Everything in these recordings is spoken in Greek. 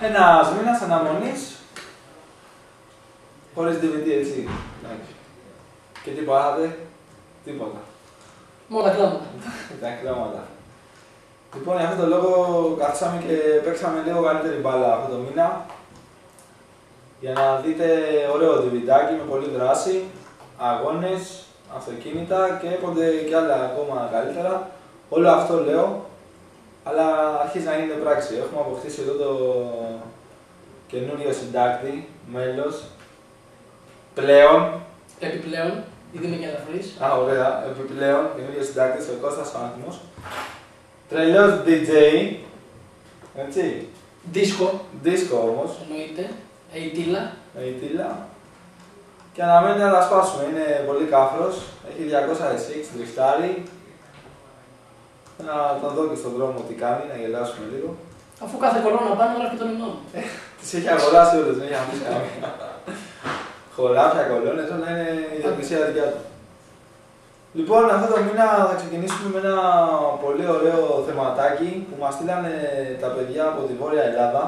Ένας μήνας αναμονής, χωρίς DVD, έτσι. Και τι πάρατε, τίποτα. Μόνο τα κλάματα. Τα κλάματα. Λοιπόν, για αυτόν τον λόγο καθίσαμε και παίξαμε λίγο καλύτερη μπάλα αυτό το μήνα. Για να δείτε ωραίο DVD με πολλή δράση, αγώνες, αυτοκίνητα και έπονται και άλλα ακόμα καλύτερα. Όλο αυτό λέω, αλλά αρχίζει να γίνεται πράξη. Έχουμε αποκτήσει εδώ το καινούριο συντάκτη, μέλος, πλέον. Επιπλέον, ήδη είμαι και ελαφρύς. Α, ωραία, επιπλέον, καινούριο συντάκτης, ο Κώστας Άνθιμος. Τρελός DJ, έτσι. Δίσκο όμως. Εννοείται. Αιτήλα. Και αναμένει να τα σπάσουμε, είναι πολύ κάφρος, έχει 200 SX, τριφτάρι. Να τον δω και στον δρόμο τι κάνει, να γελάσουμε λίγο. Αφού κάθε κολόνα πάνω γράφει τον υμνό. Τις έχει αγοράσει όλες, δεν έχει αφήσει καμία. Χωράφια, κολόνες, όλα είναι η ιδιοκτησία δικιά του. Λοιπόν, αυτό το μήνα θα ξεκινήσουμε με ένα πολύ ωραίο θεματάκι που μας στείλανε τα παιδιά από τη Βόρεια Ελλάδα.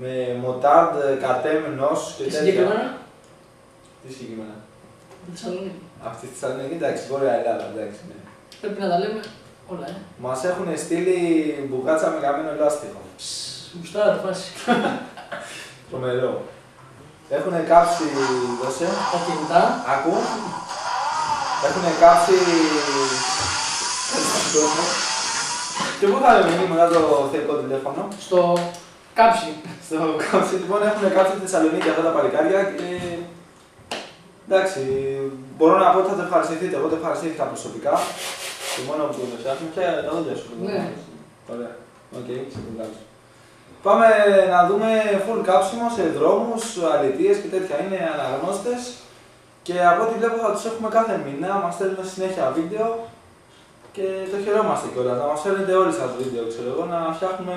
Με μοτάρντ, κατέμενος και τέτοια. Συγκεκριμένα. Τι συγκεκριμένα. Τη Θεσσαλονίκη. Αυτή τη Θεσσαλονίκη, εντάξει, Βόρεια Ελλάδα, εντάξει. Ναι. Πρέπει να τα λέμε όλα, Μας έχουν στείλει μπουκάτσα με καμένο λάστιχο. Γουστάρα τη φάση. Τρομερό. Έχουν κάψει, δώσε. Τα κινητά. Άκου. Έχουν κάψει. Και πού θα μείνει μετά το θετικό τηλέφωνο. Στο κάψι. Στο κάψι, λοιπόν, έχουν κάψει τη Θεσσαλονίκη αυτά τα παλικάρια και. Εντάξει, μπορώ να πω ότι θα το ευχαριστηθείτε. Εγώ το ευχαριστήθηκα προσωπικά. Το μόνο που το φτιάχνω και τα δόντια σου. Ναι. Ωραία. Οκ, σε κοντάξω. Πάμε να δούμε full κάψιμο σε δρόμους, αλητίες και τέτοια. Είναι αναγνώστες και από ό,τι βλέπω θα τους έχουμε κάθε μήνα. Μας στέλνουν συνέχεια βίντεο και το χαιρόμαστε κιόλας. Να μας φέρνετε όλοι σας βίντεο, ξέρω εγώ, να φτιάχνουμε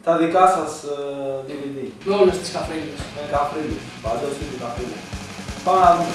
τα δικά σας DVD. Με όλες τις καφρίλες. Με καφρίλες. Παντός είναι καφρίλες. Πάμε να δούμε.